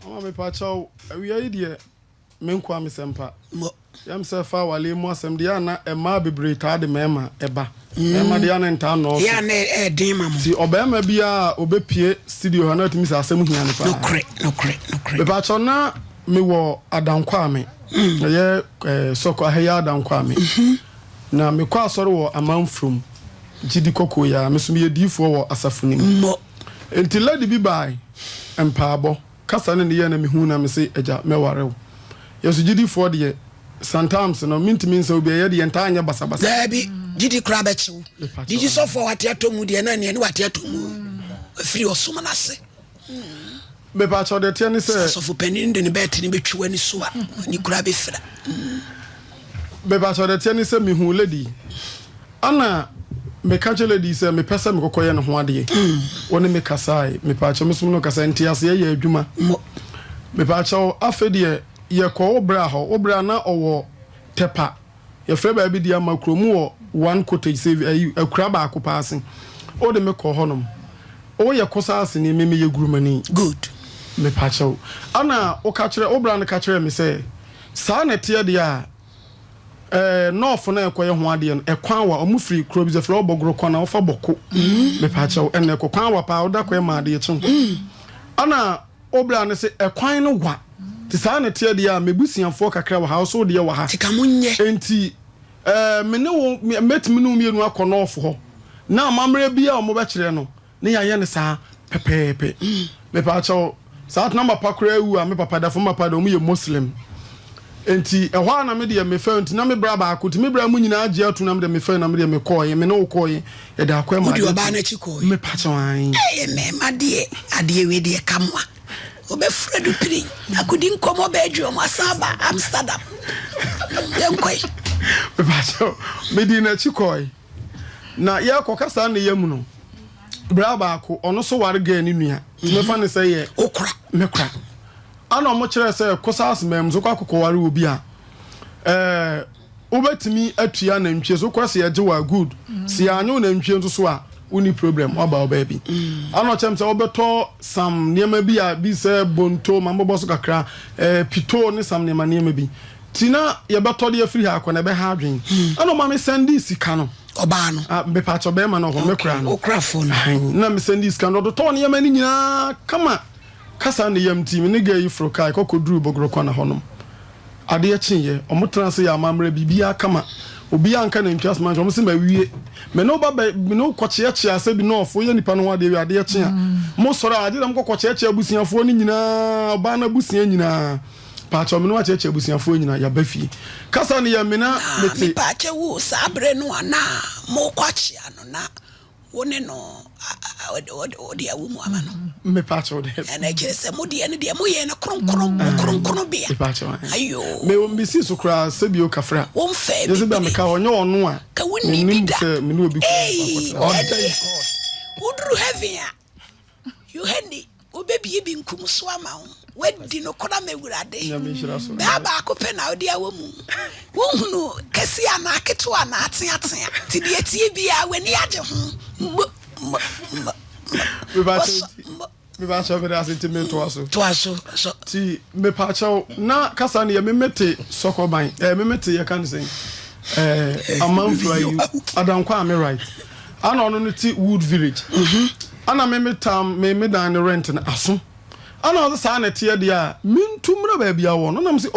ama me pa chaw we are here menkwa me sempa yam se fa wale mu asem de na e ma bebre ta de mema eba mema de na nta no ya na e din ma mo ti obema bia obepie studio ha na timi se asem hia ne pa no kre me pa chaw na me wo adankwa me ye soko ahya adankwa me na me kwa asore wo amanfrom Gyidi Kokoo ya me so me yedifo wo asafunim mo enti lady bi bai empaabo kasa ne ye na me hu na me se eja me warew yeso Gyidi fo de sometimes no mintimi nsa obi ye de enta anya basabasa dabi Gyidi kra be chiwo Gyidi so for wate atomu de na ne wate atomu free osuma na se be pa cho de tie ni se so for penin de ne bet ni betwa ni so a ni kra be fra be pa cho de tie ni se me hu lady ana me kache lady se me pesa me kokoye no ho ade woni me kasai me pa cho me sum no kasa nti ase ye adwuma me pa cho afede ye ko obra ho obra na owo tepa ye frɛ ba bi dia makromu wo one cottage save akura ba akopaasen o de me ko honom o ye kosase ni me ye gurumani good me pa cho ana o ka kire obra na ka kire me se sa na tie dia north na ekoye ho ade no ekwan wa omufri kro bi ze flo obogro kwana ofa boko me pa chaw ene ekwan wa pa oda kwa ma ade chen ana obla ne se ekwan no wa ti sa na tie de a mebusianfo kakra wa ha so de wa ha tikamunye enti me ne wo metimi no mienu akọ north ho na mamre bia o mo ba kire no ne ya ye ne sa pepepe me pa chaw sa number pa kra ewu a me papa da fo mapa da o mu ye muslim enti ehwa na me de me fa enti na me bra ba akoti me bra mu nyina age atu na me de me fa na me de me koye me no koye e da akwa ma de oba na chi koye me pa chawan me ma de ade we de kamwa obe fra du piri akodi nkomo ba adwo ma saba Amsterdam yenkoi me pa chaw me di na chi koye na ye kokasa na ye mu no bra ba ako ono so ware ga ni nua me fa ne say ye okura me kura ana mo kire se kosas mem zo kwa kokoware obi a obetimi atua na ntwe so kwase ye wa good si anyo na ntwe nso so a uni problem oba oba bi ana chem se obeto sam niema bi a bi se bonto mambo so kakra pito ne sam niema bi tina ye beto de afiri ha akọ na be ha adwen ana ma me sendi sika no oba no be pa cho be ma no ho me kura no okra phone na me sendi sika no do to niema ni nyina kama kasa ne yam team ne ga yi fro kai kokoduru bogro kwana honom ade ya chinye omutranse ya mamra bibia kama obi anka na ntwas man omo se ma wie me no baba me no koche achi ase bi no ofo ye nipa no ade ade ya chia mo soro ade na mo koche achi abusiafo ni nyina ba na abusia nyina pa cho me no achi abusiafo nyina ya bafi kasa ne ya me na meti pa che wo sabre no ana mo kwachi ano na woni no odi awu mu amano me pa cho de na kire se modi ene de mo ye na kronkron bia me pa cho ayo me o mbisi so kra sebio kafra won fa bi yesi ba me ka onye onu a ka woni bi da me no obi ko udru heaven a you handy obebi bi nkum so ama ho wadi no koda mewurade ba ba ko pe na odi awu mu wonhunu kesi ana aketo ana atea ti de tie bia wani age ho me ba cho be da sentiment to aso so ti me pa cho na kasa ne me mete sokoban me mete ye kan sen amanfly you adankwa am right ana ono no ti wood village ana me metam me dan the rent na aso ana o sa na tie de a mintumra ba bia wo no nam se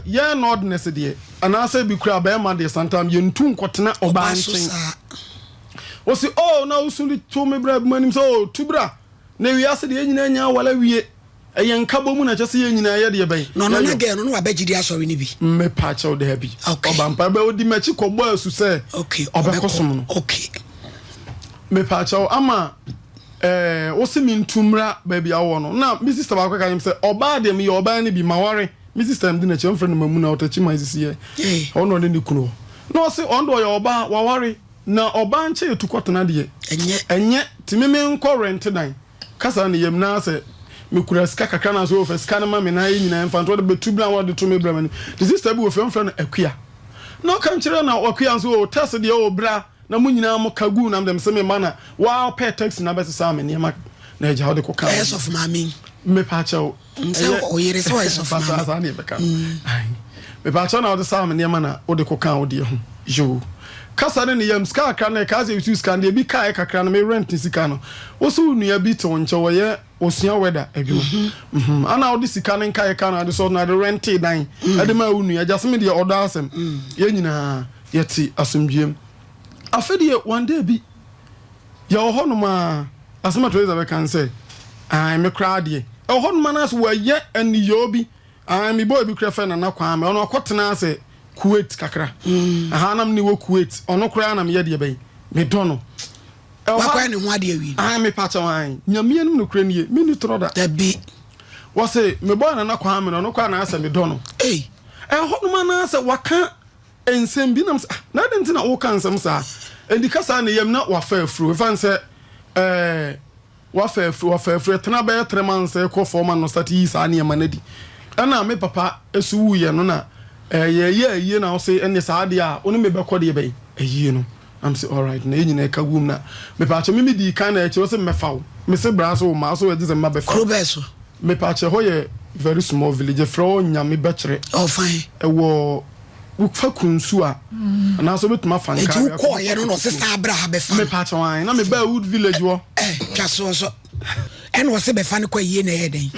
ye no ordinance de ana say bi kura ba ma de santam ye ntu nkotena oba nchen o si na usuli to me bra manim so tubra na wi ase de nyina nya wala wie eye nkabo mu na chese ye nyina ye de ben no na ge no wa ba Gyidi asori ni bi me pa cha o de bi oba mpa ba odi machi kobo asu se oba kosom no okay me pa cha ama o se mintumra ba bia wo no na mi sister ba kwa kan se oba de me oba ni bi maware mi sister am di na chemfre no mamu na otachi ma sisi ye ono ne kunu no se ondo ye oba waware na oba nche etukotena de enye timeme nko rent dan kasa ne yem na se mekura ska kakra na so ofa ska na ma me na yi nyina mfa to de betubra wa de to me bra mani the sister bi wo femfra no akua no kan kire na akua so o test de o bra na mu nyina mo kagu na dem se me mana wa pay tax na be sa me ne ma na eja de ko ka yes of mami me pacho o yere so eso fa na ne beka me pacho na o de sam ne ma na o de koka o de ho jo kasa ne yam ska akra na ka ze usu ska ne bi kai kakra na me rent sika no wo so nua bi to nche wo ye osua weda adwuma ana o de sika ne kai ka na de so na de rent dan ade ma wo nua just me de order asem ye nyina yeti asomdwem afede one day bi ya ho no ma asema to be kan say ai me kra de ho no ma na so wo ye ani yo bi ai me boy bi kra fe na kwa me ono akotena ase Kuwait kakra ahanam ni wo Kuwait ono kura na me ye de be me dono wakwa ne ho ade awi ah me pacha wan nyame anu no kura nie me ni troda da bi wo say me boy na kwa me no kwa na ase me dono ho no ma na ase waka ensem bi nam na de ntina wo kan nsem sa endi kasa na yem na wa fa afru fan say wa fa afru tena be 3 months e ko 4 months no start yi sa na manadi ana me papa esu wu ye no na ye na say ene saade a onu me be kode be ayi no am say all right na nyina ka wum na me pa che me di kan na e che wo say me fawo me say braso ma so e di say ma be fa krobeso me pa che ho ye very small village fro nyame be kire oh fine e wo fa kunsu a na so betuma fan ka e ko ye no sister abraham be fa me pa che wan na me ba wood village wo twa so en wo se be fa ne kwa yie na ye den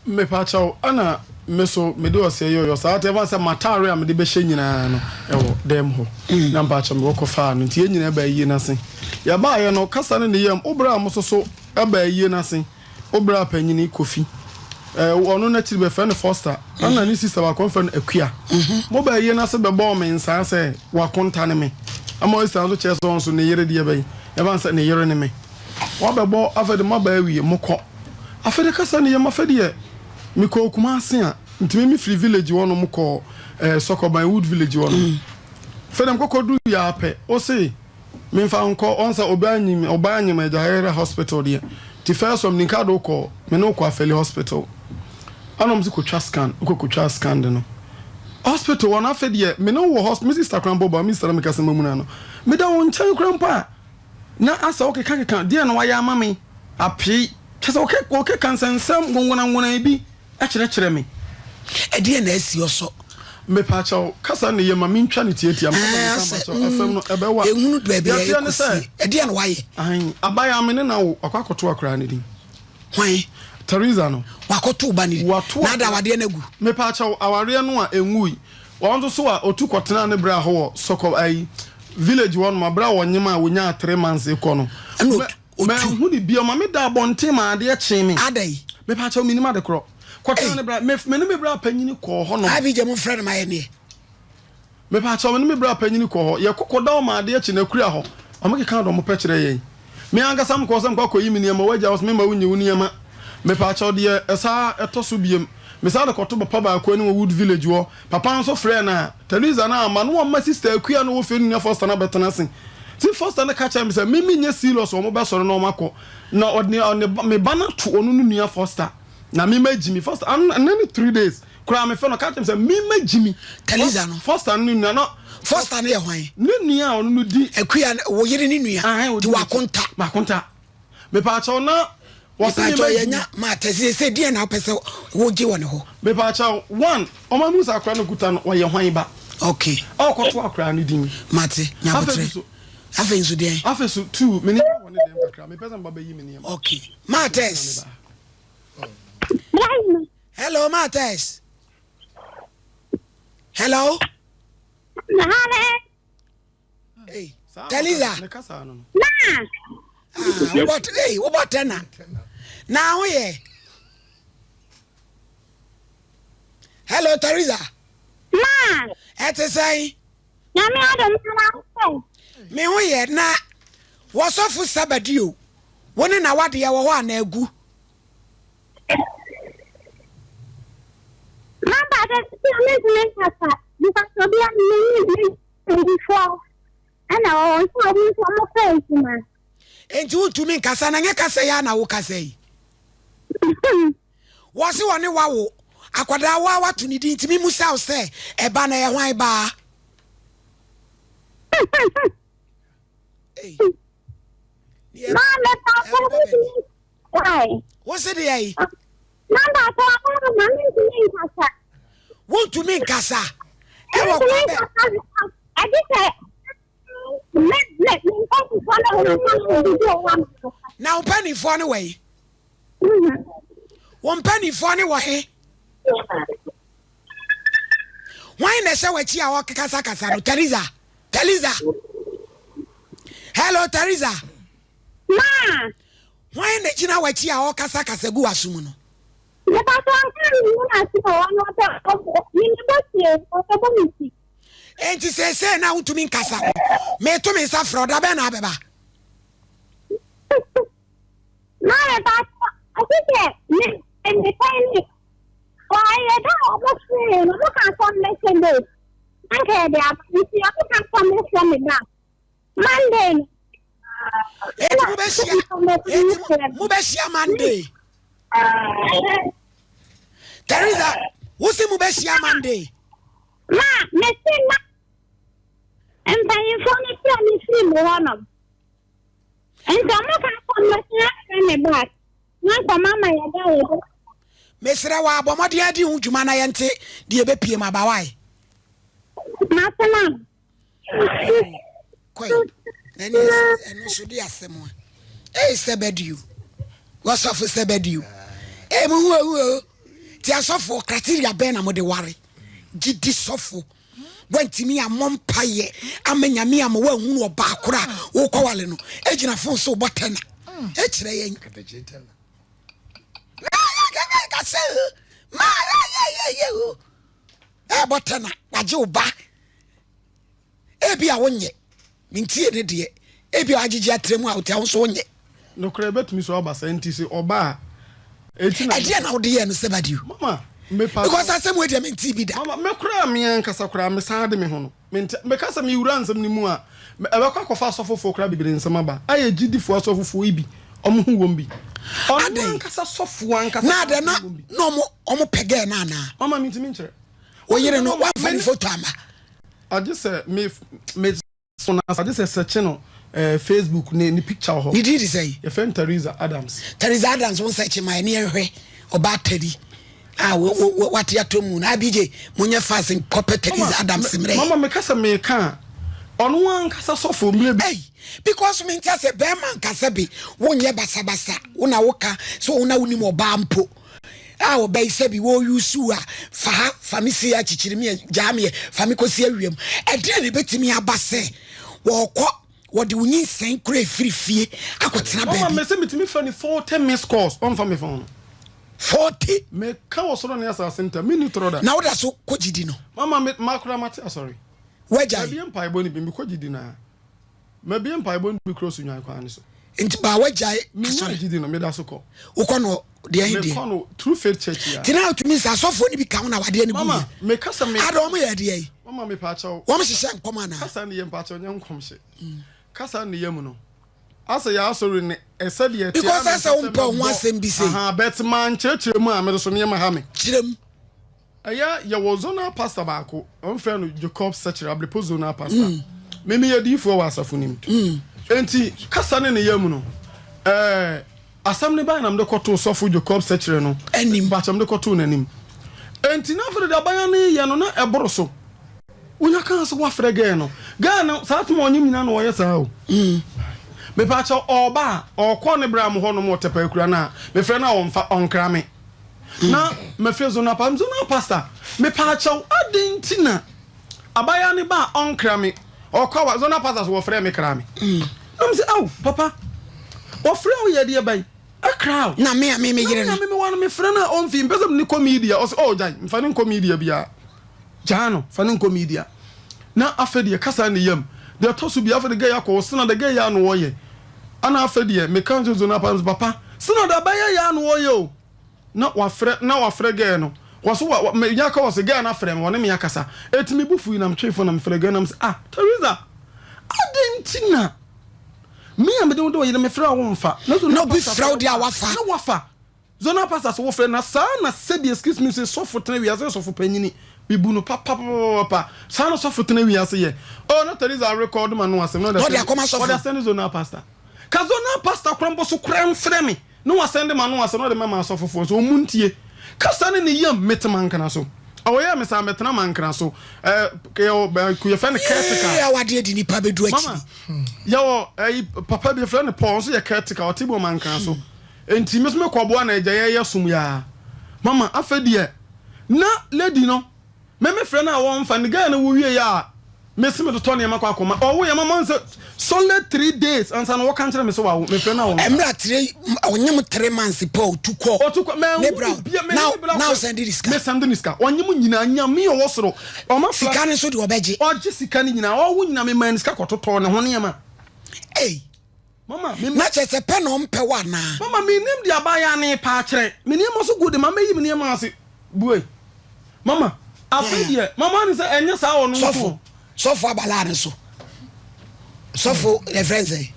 me pa che ana me so me do say yo sa ate van say matare am de be hye nyina no e wo dem ho na mpa che me wo ko fa no ntie nyina ba yie na sen ya ba ye no kasa ne yam obra am so so e ba yie na sen obra panyini kofi ono na ti be fa ne foster ana ni sister wa konfa no akua mo ba yie na se be bo me nsa se wa konta ne me ama o stand so che so ne yere de be ya ban say ne yere ne me wa be bo afede ma ba awie mo ko afede kasa ne yam afede mi ko kuma asen a ntimi mi free village wono mo ko Sokoban wood village wono fedem kokodu ya pe o se mi fa nko onsa obanyim ejahera hospital dia ti first from ninkado ko me no ko afeli hospital anom si ko twa scan de no hospital wona afede me no wo hospital Mr. Krambo ba Mr. Mikasa mamuna no me da won chan krampa na asa o keka dia no wa ya mame api chese o ke kansensam ngongona bi a kire me e die na asi oso me pa chaw kasa ne yema me ntwa ne tietia me afem no ebe wa ehunu do ebe e die na waye abaya me ne na wo akwakoto akra ne din hwan Teresa no wakoto ba ni na da wade na gu me pa chaw aware no a enwui won so a otu kotena ne bra ho soko ai village one ma bra wonyema wonya 3 months e ko no me hu ni bia ma me da bonte ma ade e chi me adai me pa chaw minima de kro kwatena ne bra me ne bra panyini ko ho no abi je mo friend ma ye ne me pa chaw me bra panyini ko ho ye kokoda o ma ade e chi na kura ho o me ka do mo pe kire ye me anga sam ko sam kwa yimi ne ma waja os me ma wunyi wuni ma me pa chaw de esa etoso biem me sa de koto papa ba ko ni wood village wo papa nso friend na Teresa na ama no ma sister akua no wo fe nu foster na betena sen ti foster na ka cha me say me nye serious o mo be soro no makọ na odne me bana to onu nua foster na me magimi foster and then 3 days kura me fe no ka cha me say me magimi Teresa no foster nu nua no foster na ye hwan ne nua onu di akua wo yire ni nua ti wakonta me pa cha na wasa yenya ma tese se die na pese wo gi woni ho me pa cha one o ma musa akra no kuta no wo ye hwan ba okay o ko to akra ni din mate nyabotre afa inso den afa so 2 me ne woni dem akra me pese mbaba yi me ne okay mates hello mates hello hey Teresa what na now here hello Teresa ma et say na me adom na me ho ye na wosofu sabadio woni na wade ye wo ho ana agu ma ba de me kasa because obi am me before ana o so obi so mo face ma enti utumi nkasa na nye kasa ya na wo kasa yi wo se woni wawo akwada wa watu ni din timi musa o se eba na ye hwan ba eh ma me pa why wo se de yi Nanda to akọ ma mi ti ni nkasa. Won to me nkasa. E wo Ti kwa ni be. nkasa. Adi se let me go follow the Na upanifo ne we. Won panifo ne wo he. Why na se wachi a wakasa kasa no Teresa. Hello Teresa. Ma. Why na gina wachi a wakasa kasa gu asum no. Le pa to akọ ni na si ko wa no te ni bo tie o te bo mi si. Enti se na utumi nkasa. Me to me sa froda be na beba. Ma le pa ati ke ni en de kai why I don't know look at some lesson day. Okay, they are you see I can some lesson me now. Monday. Mubesia Monday. Teresa, what's the Mubesia Monday? Ma, me see ma. And paying for me to see one of. And some can some lesson me back. Not for mama ya go. Mesra wa abomode adi hu dwuma na yente de ebepie mabawai. Masama. Koi. Eno so di asemo. Sebedu. What's off Sebedu? Mu hu ti asofo criteria ben na mo de ware. Gyidi sofo. Wantimi amom paye amanyame am wa hu no ba akora wo kwale no. Ejina fon so botena. E kire yen. Botana waje oba ebi a wonye mintie ne de ebi a agigi atremu a wotia wonso wonye no kra betumi so oba senti se oba eti na ade na wode ye no sebadiu mama me pa because asem we de mintie bi da mama me kra me ankasa kra me san de me ho no me kasa me wura nsam ni mu a ebekwa kofa asofofo kra bibire nsam aba aye gidifo asofofo ibi omo hu wom bi ankasa sofo ankasa na de na no omo pege na na mama mintimi nkere oyire no wa fa photo ama I just say me so I just say search no Facebook ni picture ho ni did say your friend Teresa Adams won search my near hwe oba tadi what ya to mu na bj munye fast copy Teresa Adams mre mama me kasa me kan onu an kasa sofo mre hey because me ntia se be man kasa bi wonye basabasa una woka so una woni mo ba mpo awo bai sebi wo yusu a fa mi si achichiri mi jame fa mi kosi awiem e de ne betimi abase wo kɔ wo de wonyi sen kura firifie akotena ba mama me se mitimi fa ni 40 miss calls on fa me phone 40 me ka wo so no yasa center mini troda na wo da so ko Gyidi no mama me makura mate sorry waja bi empa ibo ni bi ko Gyidi na me bi empa ibo ni bi cross nwan kwa ni so enti ba waja me Gyidi no me da so ko wo no de ahidi me kono true faith church ya tina to mean asofo ni bi ka na wade ni bu mama me kasa me ado mo ye de mama me pa chawo wo mo hihye nkoma na kasa ne ye pa chawo nyam komhye kasa ne ye mu no asa ya asori ne esa de etia because asa umpa ho asem bi say aha bet man church mu a me so ne ma ha me chirem aya ye wo zona pastor ba ko on fe no Jacob Searcher ablepo zona pastor me me ye difo wa asafo nim enti kasa ne ye mu no asam ne ba na mde koto sofo Jacob Searcher no anim ba cham de koto nanim enti na fere da ban ne ye no na eboro so unya kan so wa fere ge no ga na sa tuma onyim nyina no wo ye sa o me pa cha oba okọ ne bra mo ho no mo tepa kura na me fere na onfa onkra me na me fere zona pastor me pa cha adentina abaya ne ba onkra me okọ wa zona pastor so wo fere me kra me na me say aw papa wo fere wo ye de ban a crowd na me yire na me wan me fere na on fi mpesem ni comedian o say oh jai mfa ni comedian bia jano fa ni comedian na afede kasa ne yam de tosu bia afede ga yakọ sina de ga ya no wo ye ana afede me kan zona papa sina da ba ya no wo ye o na wa fere ga no waso me yaka was ga na fere me wona me yakasa etimi bufu na mtwefo na mfere ga na me ah Teresa adentina me am de wo ye me fere wo mfa no be fraud ya wafa na wafa zona pastor so wo fere na sa na sebi excuse me say so for tena wi ase so for panyini bibu no papa sa no so for tena wi ase ye oh no Teresa record man no ase no de akoma so for the send zona pastor ka zona pastor krambo so kram frɛ me no was send man no was no the man so for so muntie kasa ne yam metman kana so awoya me sa metna man kana so ku ye friend caretaker ya wade di nipa bedu achi yo papa be friend Paul so ye caretaker otibo man kana so enti mesme kobo na eja ye sum ya mama afedie na lady no me friend na won fa ne guy na wo wie ya mesme to turn yama kwa akoma owo yama man say solid 3 days and san wo kan kire me so wa me friend na won emra 3 onyem 3 months Paul tukọ now send this me send this car onyem nyina nya me wo soro o ma sika ne so de obeje oje sika ne nyina o wo nyina me man sika kototo ne ho ne yama mama me na chese pe no mpe wa na mama me nim dia ba ya ne pa kire me nim so good mama yi me nim ase buwe mama afedie mama ni say enye sa wo no so abala ne so for reference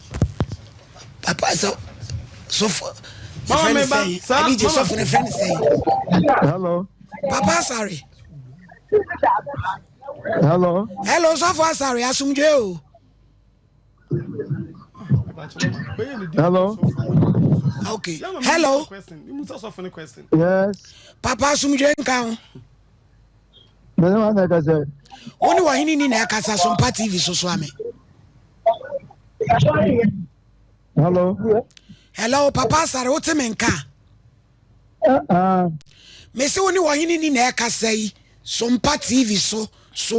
papa so for mama I need you so for reference Hello papa sorry hello so for sorry asumje o hello okay hello yes papa asumje nkan me no na ka say oni wa hini ni na kasa SOMPA TV so ame hello papa sare o teme nka me se oni wa hini ni na kasa yi SOMPA TV so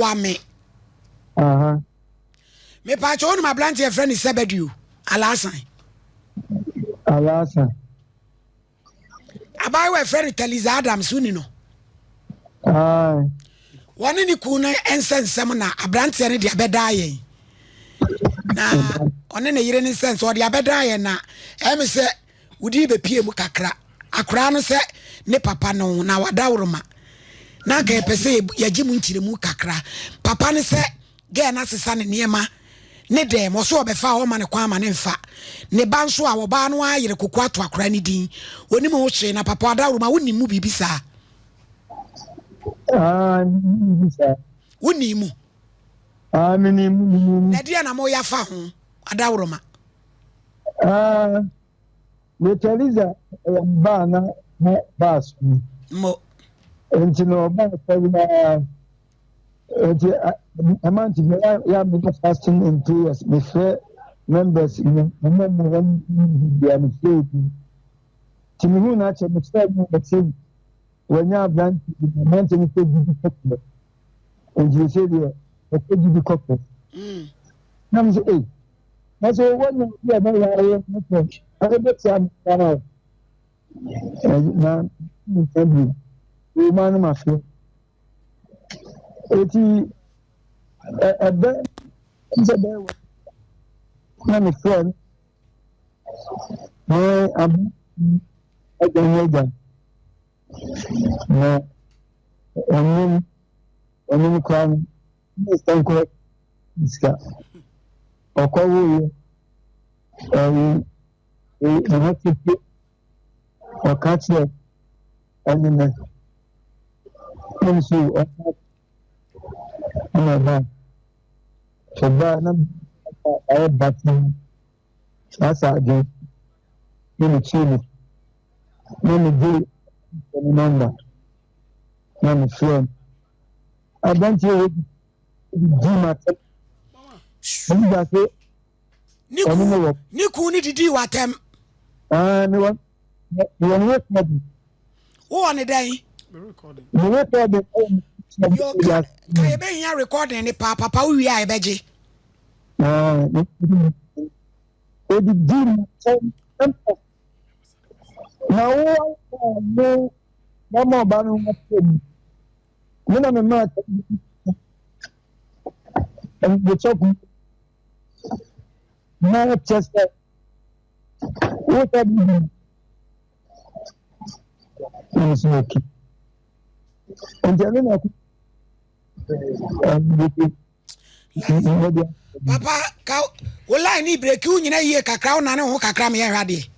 ame me pa cho oni ma blanche e friend Sebedu alasan abai we friend Teliza Adams uni no wani ni kuna ensensem na abrante ne dia beda yen na one ne yire ne sense o dia beda yen na em se udi be pie mu kakra akra no se ne papa no na wadawroma na ga pese yaji mu ntire mu kakra papa ne se ga na sesa ne niema ne dem o so obefa o ma ne kwa ma ne mfa ne ba nso a wo ba no ayire kokwa ato akra ne din oni mu ho hye na papa wadawroma woni mu bibisa Unimu. Minimu. Nadia na mo ya fa ho adawroma. Me Teliza ba na bas. Mo. Enti no ba fa na enti amanti ya me fasting in 2 years. Me fair members in the am Timihu na che me fair me when you have done the mountain to Gyidi couple, and you say the Gyidi couple. Now say, hey, that's all one you are not I bet some now. Now, you man mafia. Eti a bear is a bear. I'm a friend. I'm a na onim kwan stanko iska okowo hakiki wakati anina nsu na soba na ay batin asa de ni chini ni di number na friend I don't you do matter Niku ni didi watem me want who on the day recording yo ka be here recording ni papa we are beje o di do now no mama banu matem mina me mat and the talk na just what are you is okay and then papa ka wala ni break u nyina yie kakra una ne ho kakra me hwade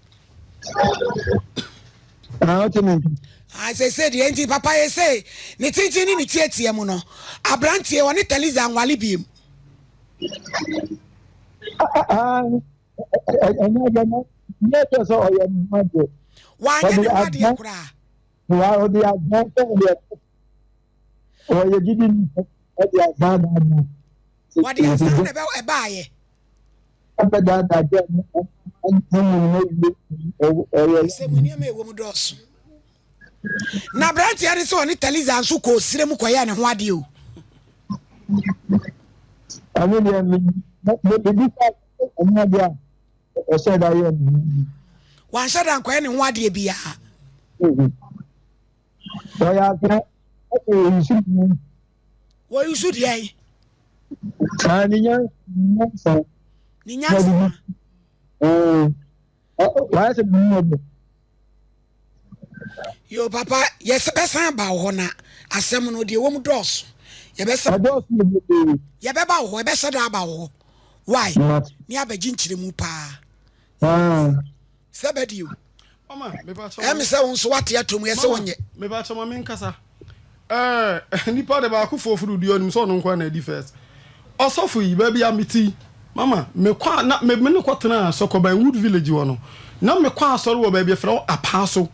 I say the engine papa say ni tintin ni tietie mu no abrantie woni Teliza nwale biem I know that so I am mad Why you want to cry? Why the advantage? Or you didn't what the advantage? What do you say about a buyer? Na branti ya so ni taliza ansu ko sire mu koya ne ho ade o. Wan shada koya ne ho ade bia. Wo you should ye. Ninya. Yo papa, yes besan ba ho na asem no de wo mu dos. Ye besa ye beba ho, ye besa da ba ho. Why? Ni abaji nchire mu pa. Sabedi o. Mama, me ba cho. Me say won so wate atom ye se wonye. Me ba cho mama nkasa. Nipa de ba ku fofuru di onum so no nkwa na di first. Osofu yi ba bia meti. Mama, me kwa na me ne kwatena Sokoban Wood Village wo no. Na me kwa asore wo ba bia fra apaso.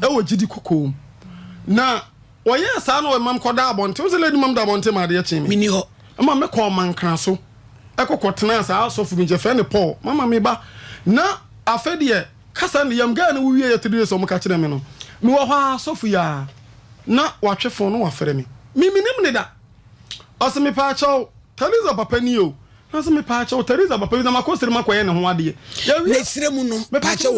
E wo Gyidi Kokoo. Na oye sa na o mam koda abonte. O se lady mam da abonte ma de chimi. Mini ho. Mama me kwa mankran so. E kokotena sa asofu mi je fe ne Paul. Mama me ba. Na afede kasa ne yam ga na wo wie yetede so mo ka kire me no. Me wo ha asofu ya. Na watwefo no wafere me. Minim ne da. Ose me pa chaw. Teresa papa ni o. Nase me pa chaw Teresa papa na makosere makoye ne ho ade. Ya wi sire mu no pa chaw.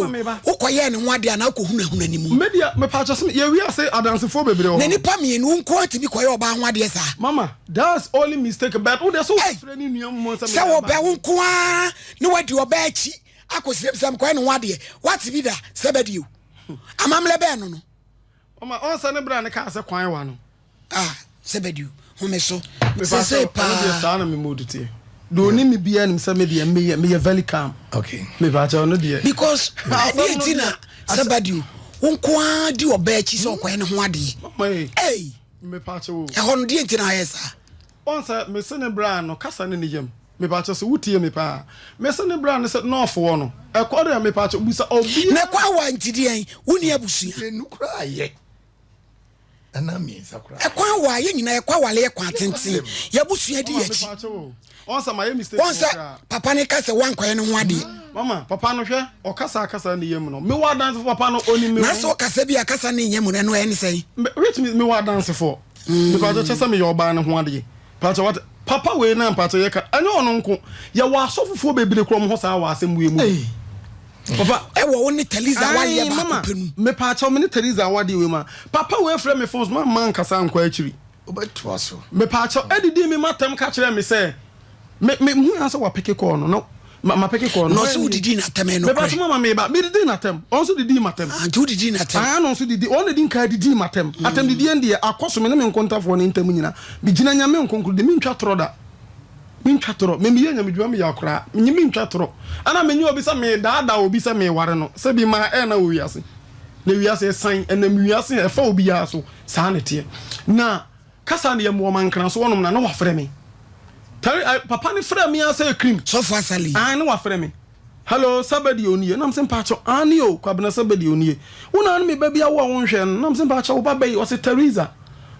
Ukoye ne ho ade na ko hunahuna ni mu. Media me pa chaw ya wi ase adansefo bebre ho. Na nipa me nu nko atibi koye oba ho ade sa. Mama, that's only mistake but who dey so frɛ ni nuam mo sa me. Sa wo be wo nko a ni wadi oba achi akosire bisam koye ne ho ade. What be da sebedi o. Amamle be no no. Mama, on sa ne bra ne ka ase kwan wa no. Sebedi o. Home so. Say pa. Na me modute. Do ni me bia nim say me dey me very calm. Okay. Me ba cha no dey. Because na sebedi o. Nko a di oba achi so koye ne ho ade. Hey. Me pa cha wo. E ho no di ntina ayesa. On sa me se ne bra no kasa ne yam. Me ba cha so wutie me pa. Me se ne bra no se no fo no. E ko de me pa cha busa obi. Na kwa wa ntidi an. Woni abusua. Le nukra ye. Anami sakura. Ekwan wa ye nyina ekwa wale ekwa tenten. Ya busua di yachi. On sa my mistake. On sa papa ne ka se wan kwaye ne ho ade. Mama, papa no hwe o kasa ne yam no. Me wa dance for papa no oni me. Na so kasa bi akasa ne yam no e ne sei. Which means me wa dance for. Because just say me your ba ne ho ade. Papa we na papa ye ka. Anya ono nko. Ya wa asofofo bebre krom ho sa wa asem we mu. Papa, e wo woni Teresa wale ba ko penu. Me pa cha me ne Teresa wade we ma. Papa we frɛ me phones man kasa nkwa akiri. Obeto so. Me pa cha edidi me matam ka kire me say me hu ansa wa peke call no. Ma peke call no so didi na tem no. Me pa cha mama me ba me didi na tem. On so didi matem. Antu didi na tem. No so didi. On didi nka didi matem. Atem didi ende akoso me ne me nkontafo ne ntam nyina. Bi gina nya me nkonkuru de me ntwa troda. Minchatoro me miye nyamedwa me yakora nyimi ntwatoro ana menyi obi sa me daada obi sa me ware no se bi ma na wiase na wiase san na wiase e fa obi ya so sa na tie na kasa na yemo man kran so wonom na na wafre me papa ne frɛ me asa cream so fa sali na wafre me hello sabadi onie na mse pacho ani o kwabena sabadi onie wona na me ba bia wo wonhwe na mse pacho wo ba bai o se Teresa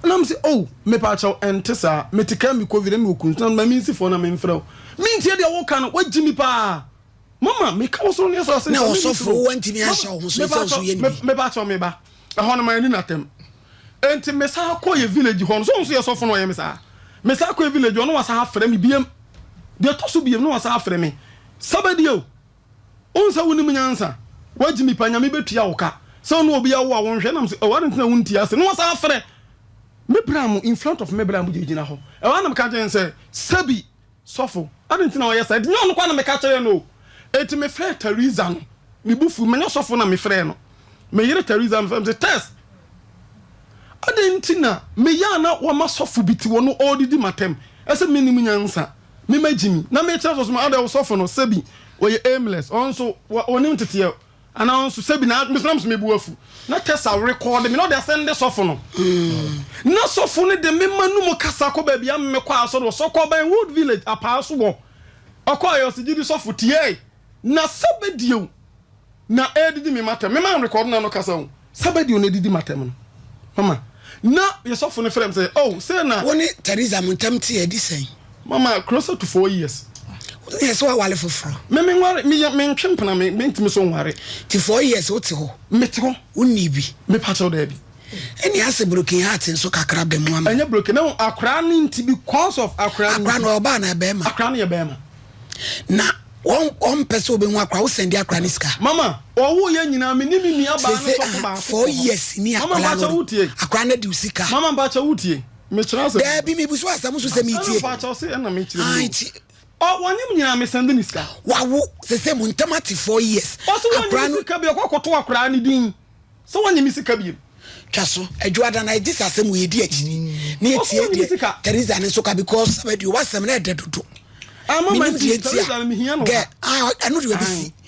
na mse oh me pacho entesa metika mi covid me okun na ma minsi fo na me mfrɛ mintie de wo ka no wagi mi pa mama me ka wo so ne so se na wo so fo wanti mi ahya wo so so ye ni me pacho me ba ho no ma ni natem enti me sa ko ye village ho so ye so fo no ye me sa ko ye village no wa sa afrɛ me biem de to so biem no wa sa afrɛ me sabadi o onsa woni munyansa wagi mi pa nya me betua wo ka so no obi ya wo a wonhwe na mse o warent na wonti ase no wa sa afrɛ me bramu in front of me bramu jigina ho e wana me ka jen say sabi sofo adenti na o yesa de nyon kwa na me ka kire no eti me frɛ Teresa no me bufu me nyo sofo na me frɛ no me yire Teresa me say test adenti na me ya na wo ma sofo biti wo no odidi matem ese me nim nyansa me magimi na me kire so ma ade wo sofo no sabi wo ye aimless onso onim tete ana onso sabi na me snam so me buafu na test a record me no dey send sofo no na sofo ne de me manu mo kasa ko ba bia me kwa so do Sokoban Wood Village apa so wo akoyo se Gyidi sofo tie na sabedio na edidi me matem me man record na no kasa ho sabadi on edidi matem no mama na yesofo ne frem say oh say na woni Teresa montam tie edi sen mama closer to 4 years yes wa wale foforo me nware me ntwempena me ntimi so nware ti 4 years o ti ho mete ho onni bi me pa cho da bi eni ase broken heart nso kakra be mu ama anya broken na akra ni nti because of akra no oba na be ma akra na ye be ma na on person obe hu akra wo send akra ni ska mama owo ye nyina me ni mi aba no so ba 4 years ni akra akra na di usika mama ba cha wutie me kira se da bi mi busu asam so se mi tie ba cha se na me kire oh wanyem nyina me send ni ska wawo se mun tamati 4 years akra no ka bi okoto akra ni din so wanyem sika bi twaso adwada na this asem we di achi ni etie die Teresa ne so ka because somebody wasem na dedodo mama Teresa me hia no get I know you be